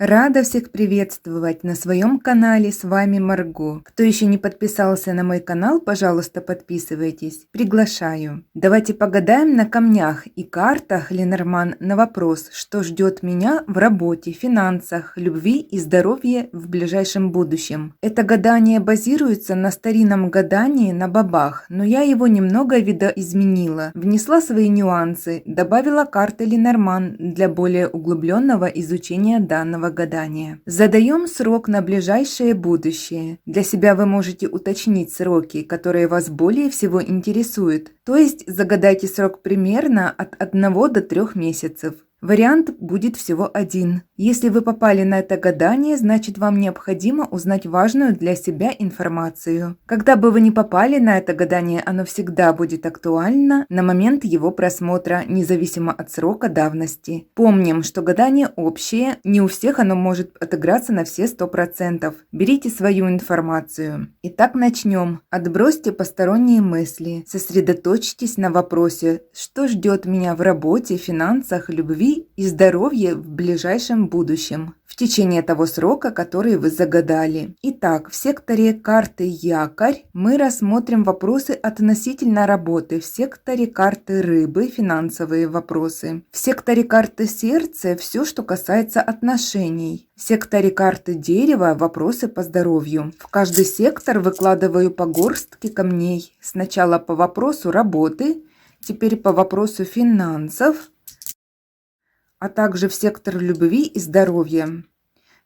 Рада всех приветствовать на своем канале, с вами Марго. Кто еще не подписался на мой канал, пожалуйста, подписывайтесь. Приглашаю. Давайте погадаем на камнях и картах Ленорман на вопрос, что ждет меня в работе, финансах, любви и здоровье в ближайшем будущем. Это гадание базируется на старинном гадании на бабах, но я его немного видоизменила, внесла свои нюансы, добавила карты Ленорман для более углубленного изучения данного гадания. Задаем срок на ближайшее будущее. Для себя вы можете уточнить сроки, которые вас более всего интересуют. То есть загадайте срок примерно от 1 до 3 месяцев. Вариант будет всего один. Если вы попали на это гадание, значит вам необходимо узнать важную для себя информацию. Когда бы вы ни попали на это гадание, оно всегда будет актуально на момент его просмотра, независимо от срока давности. Помним, что гадание общее, не у всех оно может отыграться на все 100%. Берите свою информацию. Итак, начнем. Отбросьте посторонние мысли. Сосредоточьтесь на вопросе, что ждет меня в работе, финансах, любви и здоровье в ближайшем будущем, в течение того срока, который вы загадали. Итак, в секторе карты «Якорь» мы рассмотрим вопросы относительно работы, в секторе карты «Рыбы» – финансовые вопросы, в секторе карты «Сердце» – все, что касается отношений, в секторе карты «Дерево» – вопросы по здоровью. В каждый сектор выкладываю по горстке камней. Сначала по вопросу работы, теперь по вопросу финансов, а также в сектор любви и здоровья,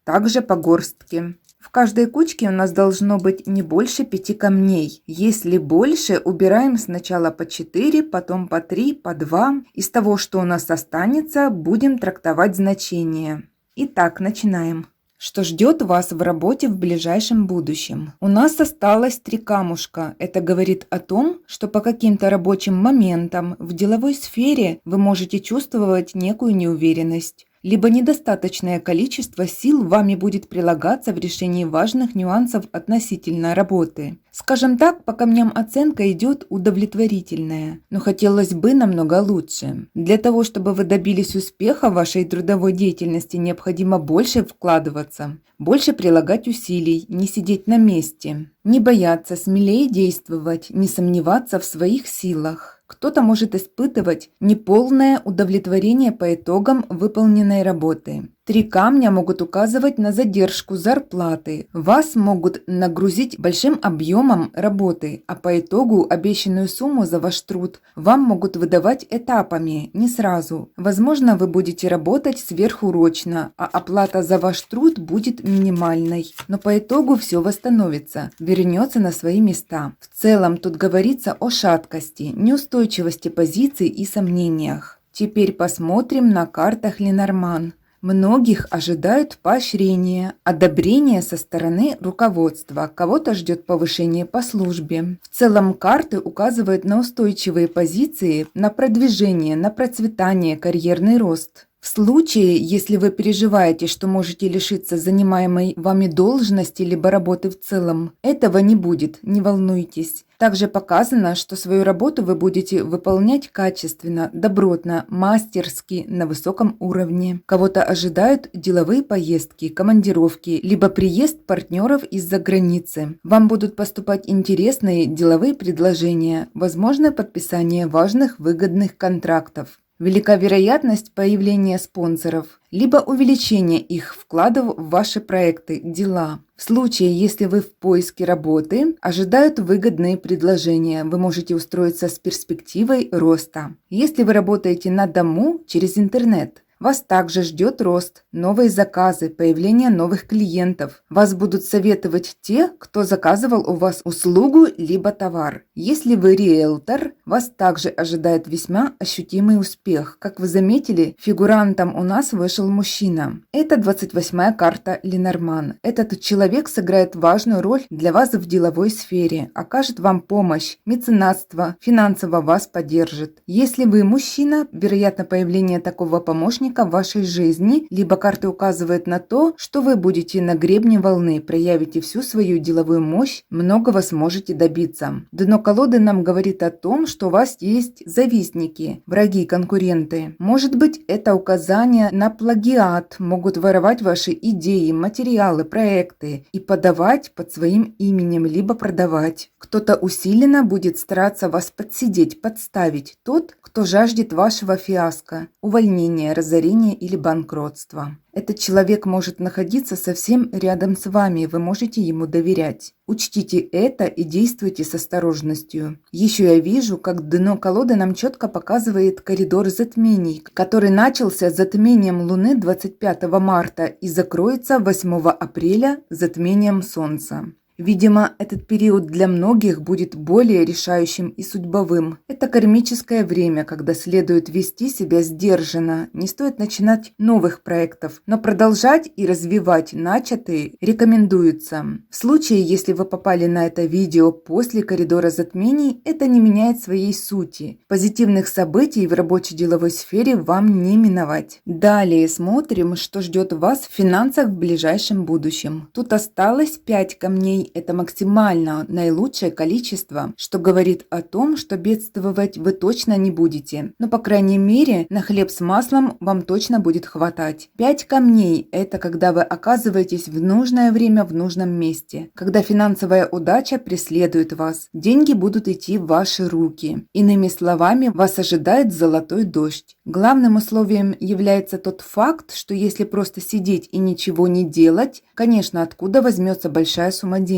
также по горстке. В каждой кучке у нас должно быть не больше 5 камней. Если больше, убираем сначала по 4, потом по 3, по 2. Из того, что у нас останется, будем трактовать значения. Итак, начинаем. Что ждет вас в работе в ближайшем будущем? У нас осталось 3 камушка. Это говорит о том, что по каким-то рабочим моментам в деловой сфере вы можете чувствовать некую неуверенность, либо недостаточное количество сил вами будет прилагаться в решении важных нюансов относительно работы. Скажем так, по камням оценка идет удовлетворительная, но хотелось бы намного лучше. Для того, чтобы вы добились успеха в вашей трудовой деятельности, необходимо больше вкладываться, больше прилагать усилий, не сидеть на месте, не бояться, смелее действовать, не сомневаться в своих силах. Кто-то может испытывать неполное удовлетворение по итогам выполненной работы. 3 камня могут указывать на задержку зарплаты. Вас могут нагрузить большим объемом работы, а по итогу обещанную сумму за ваш труд вам могут выдавать этапами, не сразу. Возможно, вы будете работать сверхурочно, а оплата за ваш труд будет минимальной. Но по итогу все восстановится, вернется на свои места. В целом тут говорится о шаткости, неустойчивости позиций и сомнениях. Теперь посмотрим на картах Ленорман. Многих ожидают поощрения, одобрения со стороны руководства, кого-то ждет повышение по службе. В целом карты указывают на устойчивые позиции, на продвижение, на процветание, карьерный рост. В случае, если вы переживаете, что можете лишиться занимаемой вами должности либо работы в целом, этого не будет, не волнуйтесь. Также показано, что свою работу вы будете выполнять качественно, добротно, мастерски, на высоком уровне. Кого-то ожидают деловые поездки, командировки, либо приезд партнеров из-за границы. Вам будут поступать интересные деловые предложения, возможно подписание важных выгодных контрактов. Велика вероятность появления спонсоров, либо увеличения их вкладов в ваши проекты, дела. В случае, если вы в поиске работы, ожидают выгодные предложения, вы можете устроиться с перспективой роста. Если вы работаете на дому через интернет, вас также ждет рост, новые заказы, появление новых клиентов. Вас будут советовать те, кто заказывал у вас услугу либо товар. Если вы риэлтор, вас также ожидает весьма ощутимый успех. Как вы заметили, фигурантом у нас вышел мужчина. Это 28-я карта Ленорман. Этот человек сыграет важную роль для вас в деловой сфере, окажет вам помощь, меценатство, финансово вас поддержит. Если вы мужчина, вероятно появление такого помощника участника вашей жизни, либо карты указывают на то, что вы будете на гребне волны, проявите всю свою деловую мощь, многого сможете добиться. Дно колоды нам говорит о том, что у вас есть завистники, враги, конкуренты. Может быть, это указание на плагиат, могут воровать ваши идеи, материалы, проекты и подавать под своим именем, либо продавать. Кто-то усиленно будет стараться вас подсидеть, подставить. Тот, кто жаждет вашего фиаско, увольнения, разорения или банкротства. Этот человек может находиться совсем рядом с вами, вы можете ему доверять. Учтите это и действуйте с осторожностью. Еще я вижу, как дно колоды нам четко показывает коридор затмений, который начался с затмением Луны 25 марта и закроется 8 апреля затмением Солнца. Видимо, этот период для многих будет более решающим и судьбовым. Это кармическое время, когда следует вести себя сдержанно. Не стоит начинать новых проектов, но продолжать и развивать начатые рекомендуется. В случае, если вы попали на это видео после коридора затмений, это не меняет своей сути. Позитивных событий в рабочей-деловой сфере вам не миновать. Далее смотрим, что ждет вас в финансах в ближайшем будущем. Тут осталось 5 камней. Это максимально наилучшее количество, что говорит о том, что бедствовать вы точно не будете. Но, по крайней мере, на хлеб с маслом вам точно будет хватать. 5 камней – это когда вы оказываетесь в нужное время в нужном месте. Когда финансовая удача преследует вас. Деньги будут идти в ваши руки. Иными словами, вас ожидает золотой дождь. Главным условием является тот факт, что если просто сидеть и ничего не делать, конечно, откуда возьмется большая сумма денег.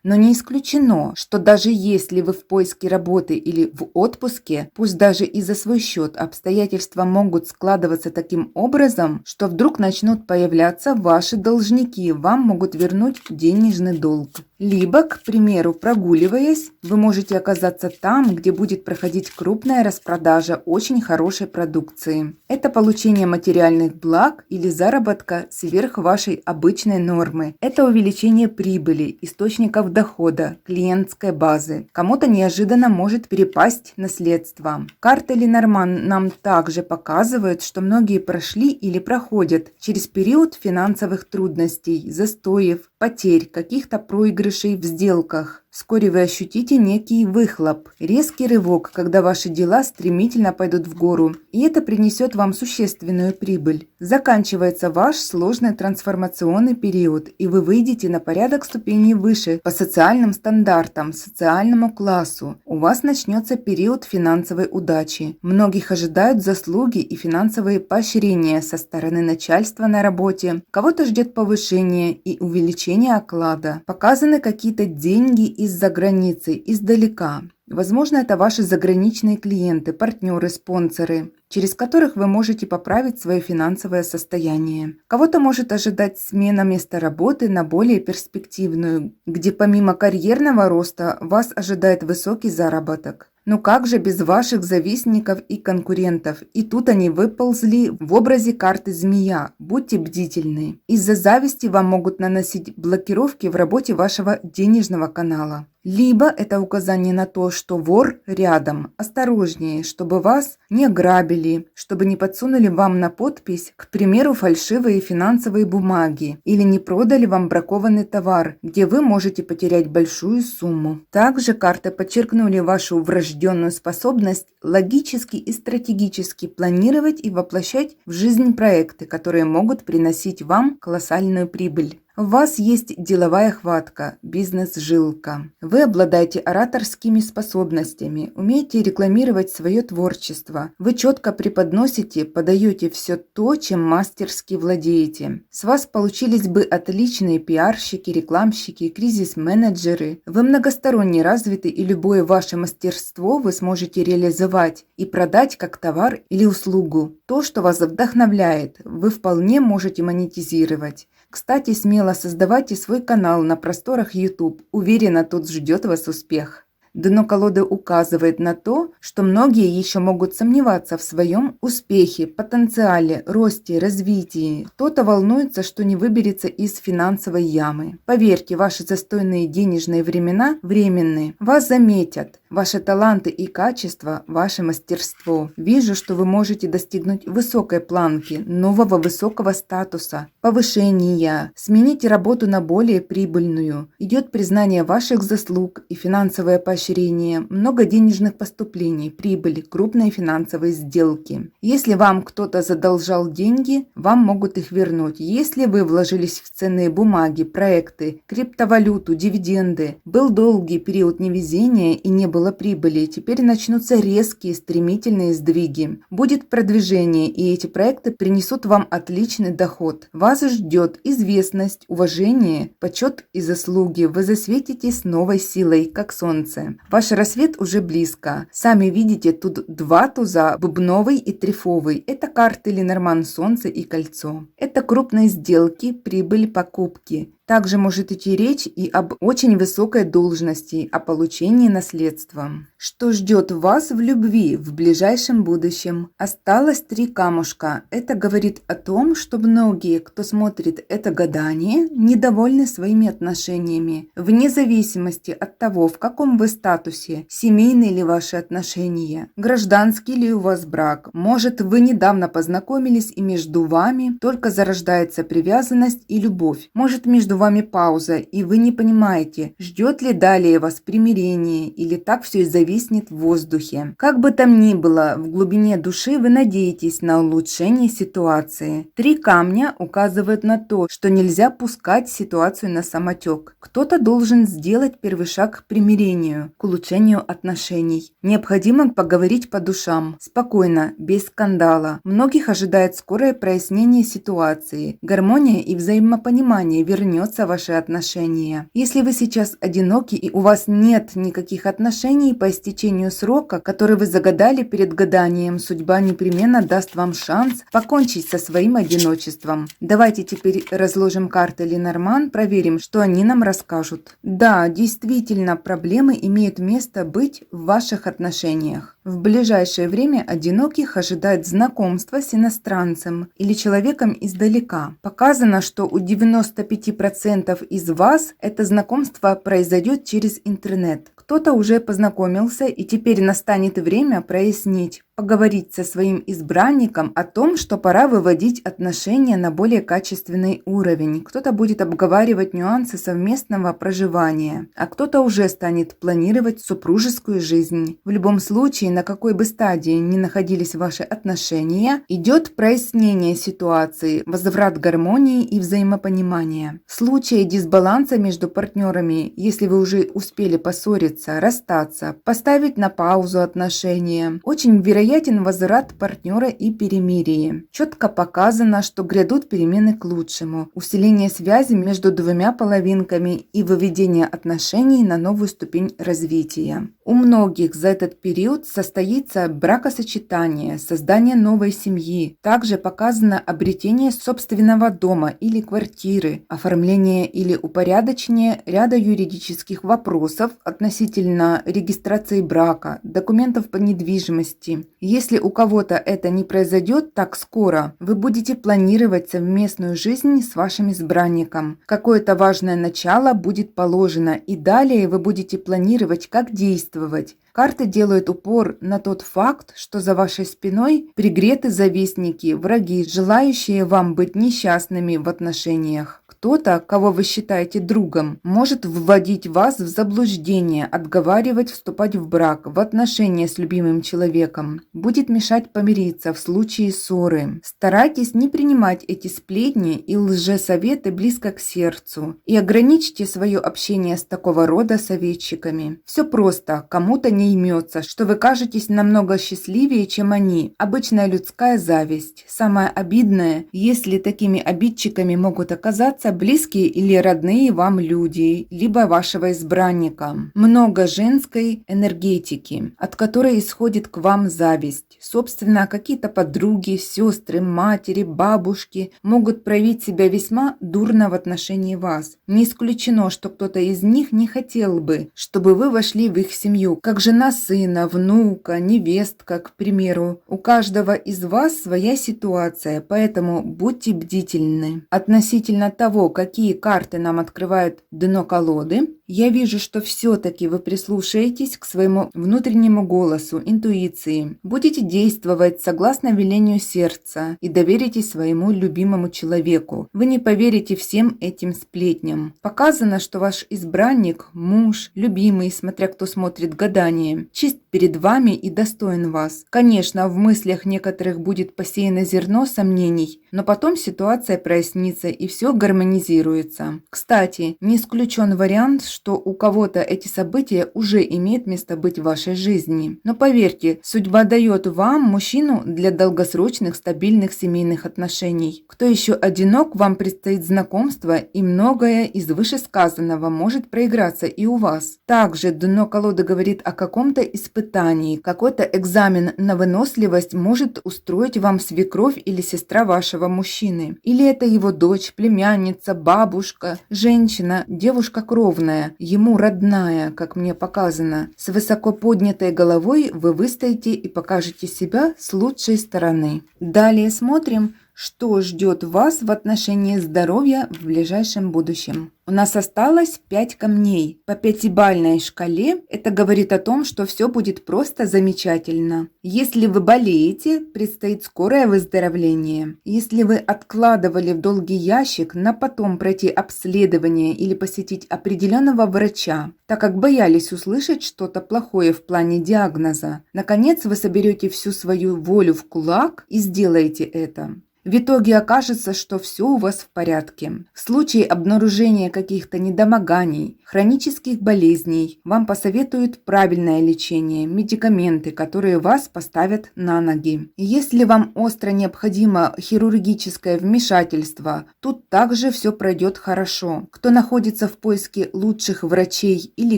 Но не исключено, что даже если вы в поиске работы или в отпуске, пусть даже и за свой счет, обстоятельства могут складываться таким образом, что вдруг начнут появляться ваши должники, вам могут вернуть денежный долг. Либо, к примеру, прогуливаясь, вы можете оказаться там, где будет проходить крупная распродажа очень хорошей продукции. Это получение материальных благ или заработка сверх вашей обычной нормы. Это увеличение прибыли, источников дохода, клиентской базы. Кому-то неожиданно может перепасть наследство. Карта Ленорман нам также показывает, что многие прошли или проходят через период финансовых трудностей, застоев, потерь, каких-то проигрышей в сделках. Вскоре вы ощутите некий выхлоп, резкий рывок, когда ваши дела стремительно пойдут в гору, и это принесет вам существенную прибыль. Заканчивается ваш сложный трансформационный период, и вы выйдете на порядок ступеней выше по социальным стандартам, социальному классу. У вас начнется период финансовой удачи. Многих ожидают заслуги и финансовые поощрения со стороны начальства на работе. Кого-то ждет повышение и увеличение оклада. Показаны какие-то деньги из-за границы, издалека. Возможно, это ваши заграничные клиенты, партнеры, спонсоры, через которых вы можете поправить свое финансовое состояние. Кого-то может ожидать смена места работы на более перспективную, где помимо карьерного роста вас ожидает высокий заработок. Но как же без ваших завистников и конкурентов? И тут они выползли в образе карты змея. Будьте бдительны. Из-за зависти вам могут наносить блокировки в работе вашего денежного канала. Либо это указание на то, что вор рядом. Осторожнее, чтобы вас не ограбили, чтобы не подсунули вам на подпись, к примеру, фальшивые финансовые бумаги или не продали вам бракованный товар, где вы можете потерять большую сумму. Также карты подчеркнули вашу врожденную способность логически и стратегически планировать и воплощать в жизнь проекты, которые могут приносить вам колоссальную прибыль. У вас есть деловая хватка, бизнес-жилка. Вы обладаете ораторскими способностями, умеете рекламировать свое творчество. Вы четко преподносите, подаете все то, чем мастерски владеете. С вас получились бы отличные пиарщики, рекламщики, кризис-менеджеры. Вы многосторонне развиты, и любое ваше мастерство вы сможете реализовать и продать как товар или услугу. То, что вас вдохновляет, вы вполне можете монетизировать. Кстати, смело создавайте свой канал на просторах YouTube. Уверена, тут ждет вас успех. Дно колоды указывает на то, что многие еще могут сомневаться в своем успехе, потенциале, росте, развитии. Кто-то волнуется, что не выберется из финансовой ямы. Поверьте, ваши застойные денежные времена временные. Вас заметят. Ваши таланты и качества, ваше мастерство. Вижу, что вы можете достигнуть высокой планки, нового высокого статуса, повышения, сменить работу на более прибыльную. Идет признание ваших заслуг и финансовое поощрение, много денежных поступлений, прибыли, крупные финансовые сделки. Если вам кто-то задолжал деньги, вам могут их вернуть. Если вы вложились в ценные бумаги, проекты, криптовалюту, дивиденды, был долгий период невезения и не было прибыли, теперь начнутся резкие, стремительные сдвиги. Будет продвижение, и эти проекты принесут вам отличный доход. Вас ждет известность, уважение, почет и заслуги. Вы засветитесь новой силой, как солнце. Ваш рассвет уже близко. Сами видите, тут два туза, бубновый и трефовый. Это карты Ленорман, солнце и кольцо. Это крупные сделки, прибыль, покупки. Также может идти речь и об очень высокой должности, о получении наследства. Что ждет вас в любви в ближайшем будущем? Осталось 3 камушка. Это говорит о том, что многие, кто смотрит это гадание, недовольны своими отношениями. Вне зависимости от того, в каком вы статусе, семейные ли ваши отношения, гражданский ли у вас брак. Может, вы недавно познакомились и между вами только зарождается привязанность и любовь. Может, между вами пауза, и вы не понимаете, ждет ли далее вас примирение или так все и зависнет в воздухе. Как бы там ни было, в глубине души вы надеетесь на улучшение ситуации. 3 камня указывают на то, что нельзя пускать ситуацию на самотек. Кто-то должен сделать первый шаг к примирению, к улучшению отношений. Необходимо поговорить по душам, спокойно, без скандала. Многих ожидает скорое прояснение ситуации. Гармония и взаимопонимание вернется в ваши отношения. Если вы сейчас одиноки и у вас нет никаких отношений по истечению срока, который вы загадали перед гаданием, судьба непременно даст вам шанс покончить со своим одиночеством. Давайте теперь разложим карты Ленорман, проверим, что они нам расскажут. Да, действительно, проблемы имеют место быть в ваших отношениях. В ближайшее время одиноких ожидает знакомство с иностранцем или человеком издалека. Показано, что у 95% из вас это знакомство произойдет через интернет. Кто-то уже познакомился, и теперь настанет время прояснить, поговорить со своим избранником о том, что пора выводить отношения на более качественный уровень. Кто-то будет обговаривать нюансы совместного проживания, а кто-то уже станет планировать супружескую жизнь. В любом случае, на какой бы стадии ни находились ваши отношения, идет прояснение ситуации, возврат гармонии и взаимопонимания. В случае дисбаланса между партнерами, если вы уже успели поссориться, расстаться, поставить на паузу отношения, очень вероятен возврат партнера и перемирие. Четко показано, что грядут перемены к лучшему, усиление связи между двумя половинками и выведение отношений на новую ступень развития. У многих за этот период состоится бракосочетание, создание новой семьи. Также показано обретение собственного дома или квартиры, оформление или упорядочение ряда юридических вопросов относительно регистрации брака, документов по недвижимости. Если у кого-то это не произойдет так скоро, вы будете планировать совместную жизнь с вашим избранником. Какое-то важное начало будет положено, и далее вы будете планировать, как действовать. Карты делают упор на тот факт, что за вашей спиной пригреты завистники, враги, желающие вам быть несчастными в отношениях. Кто-то, кого вы считаете другом, может вводить вас в заблуждение, отговаривать вступать в брак, в отношения с любимым человеком. Будет мешать помириться в случае ссоры. Старайтесь не принимать эти сплетни и лжесоветы близко к сердцу и ограничьте свое общение с такого рода советчиками. Все просто, кому-то не имется, что вы кажетесь намного счастливее, чем они. Обычная людская зависть. Самое обидное, если такими обидчиками могут оказаться это близкие или родные вам люди, либо вашего избранника. Много женской энергетики, от которой исходит к вам зависть. Собственно, какие-то подруги, сестры, матери, бабушки могут проявить себя весьма дурно в отношении вас. Не исключено, что кто-то из них не хотел бы, чтобы вы вошли в их семью, как жена сына, внука, невестка, к примеру. У каждого из вас своя ситуация, поэтому будьте бдительны. Относительно того, какие карты нам открывает дно колоды, я вижу, что все-таки вы прислушаетесь к своему внутреннему голосу, интуиции. Будете действовать согласно велению сердца и доверитесь своему любимому человеку. Вы не поверите всем этим сплетням. Показано, что ваш избранник, муж, любимый, смотря кто смотрит гадание, чист перед вами и достоин вас. Конечно, в мыслях некоторых будет посеяно зерно сомнений, но потом ситуация прояснится и все гармонизируется. Кстати, не исключен вариант, что у кого-то эти события уже имеют место быть в вашей жизни. Но поверьте, судьба дает вам мужчину для долгосрочных стабильных семейных отношений. Кто еще одинок, вам предстоит знакомство, и многое из вышесказанного может проиграться и у вас. Также дно колоды говорит о каком-то испытании, какой-то экзамен на выносливость может устроить вам свекровь или сестра вашего мужчины. Или это его дочь, племянница, бабушка, женщина, девушка кровная, ему родная, как мне показано. С высоко поднятой головой вы выстоите и покажете себя с лучшей стороны. Далее смотрим, что ждет вас в отношении здоровья в ближайшем будущем. У нас осталось 5 камней. По пятибалльной шкале это говорит о том, что все будет просто замечательно. Если вы болеете, предстоит скорое выздоровление. Если вы откладывали в долгий ящик на потом пройти обследование или посетить определенного врача, так как боялись услышать что-то плохое в плане диагноза, наконец вы соберете всю свою волю в кулак и сделаете это. В итоге окажется, что все у вас в порядке. В случае обнаружения каких-то недомоганий, хронических болезней, вам посоветуют правильное лечение, медикаменты, которые вас поставят на ноги. И если вам остро необходимо хирургическое вмешательство, тут также все пройдет хорошо. Кто находится в поиске лучших врачей или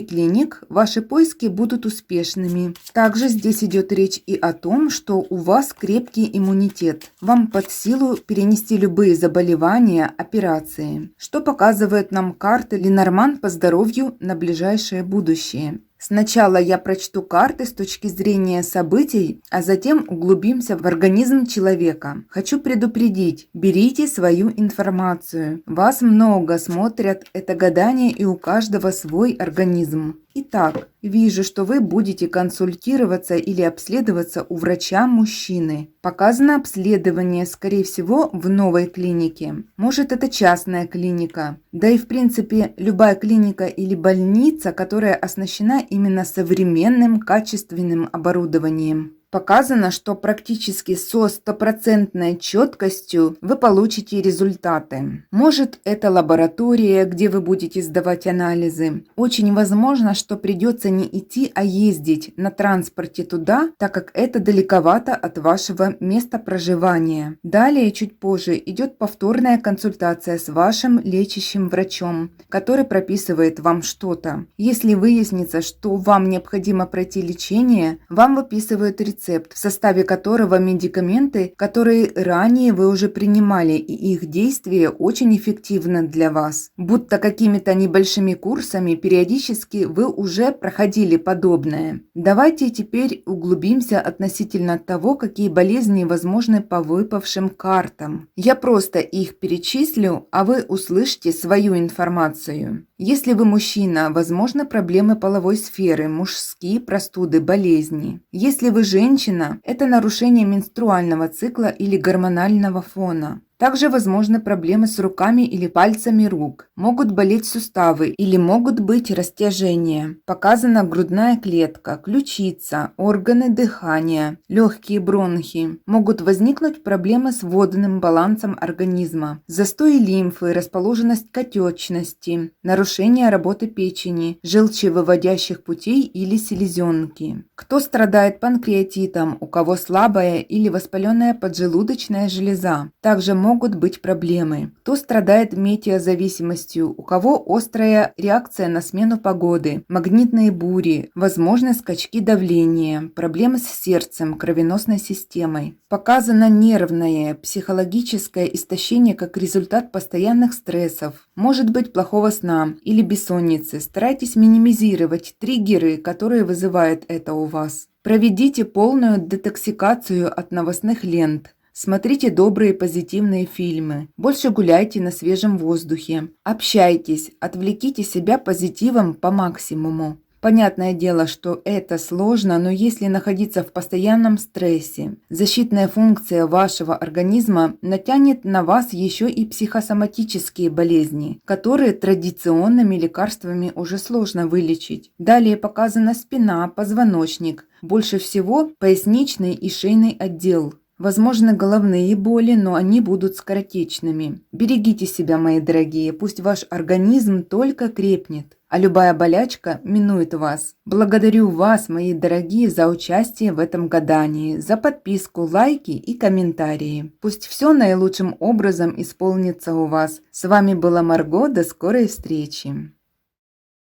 клиник, ваши поиски будут успешными. Также здесь идет речь и о том, что у вас крепкий иммунитет. Вам под силу перенести любые заболевания, операции. Что показывают нам карты Ленорман по здоровью на ближайшее будущее? Сначала я прочту карты с точки зрения событий, а затем углубимся в организм человека. Хочу предупредить, берите свою информацию. Вас много смотрят это гадание, и у каждого свой организм. Итак, вижу, что вы будете консультироваться или обследоваться у врача-мужчины. Показано обследование, скорее всего, в новой клинике. Может, это частная клиника. Да и в принципе, любая клиника или больница, которая оснащена именно современным качественным оборудованием. Показано, что практически со стопроцентной четкостью вы получите результаты. Может, это лаборатория, где вы будете сдавать анализы. Очень возможно, что придется не идти, а ездить на транспорте туда, так как это далековато от вашего места проживания. Далее, чуть позже, идет повторная консультация с вашим лечащим врачом, который прописывает вам что-то. Если выяснится, что вам необходимо пройти лечение, вам выписывают рецепт, в составе которого медикаменты, которые ранее вы уже принимали, и их действие очень эффективно для вас. Будто какими-то небольшими курсами периодически вы уже проходили подобное. Давайте теперь углубимся относительно того, какие болезни возможны по выпавшим картам. Я просто их перечислю, а вы услышите свою информацию. Если вы мужчина, возможны проблемы половой сферы, мужские простуды, болезни. Если вы женщина, это нарушение менструального цикла или гормонального фона. Также возможны проблемы с руками или пальцами рук. Могут болеть суставы или могут быть растяжения. Показана грудная клетка, ключица, органы дыхания, легкие бронхи. Могут возникнуть проблемы с водным балансом организма. Застой лимфы, расположенность отечности, нарушение работы печени, желчевыводящих путей или селезенки. Кто страдает панкреатитом, у кого слабая или воспаленная поджелудочная железа. Также могут могут быть проблемы. Кто страдает метеозависимостью, у кого острая реакция на смену погоды, магнитные бури, возможны скачки давления, проблемы с сердцем, кровеносной системой. Показано нервное, психологическое истощение как результат постоянных стрессов, может быть плохого сна или бессонницы. Старайтесь минимизировать триггеры, которые вызывают это у вас. Проведите полную детоксикацию от новостных лент. Смотрите добрые позитивные фильмы. Больше гуляйте на свежем воздухе. Общайтесь, отвлеките себя позитивом по максимуму. Понятное дело, что это сложно, но если находиться в постоянном стрессе, защитная функция вашего организма натянет на вас еще и психосоматические болезни, которые традиционными лекарствами уже сложно вылечить. Далее показана спина, позвоночник, больше всего поясничный и шейный отдел. Возможны головные боли, но они будут скоротечными. Берегите себя, мои дорогие, пусть ваш организм только крепнет, а любая болячка минует вас. Благодарю вас, мои дорогие, за участие в этом гадании, за подписку, лайки и комментарии. Пусть все наилучшим образом исполнится у вас. С вами была Марго, до скорой встречи.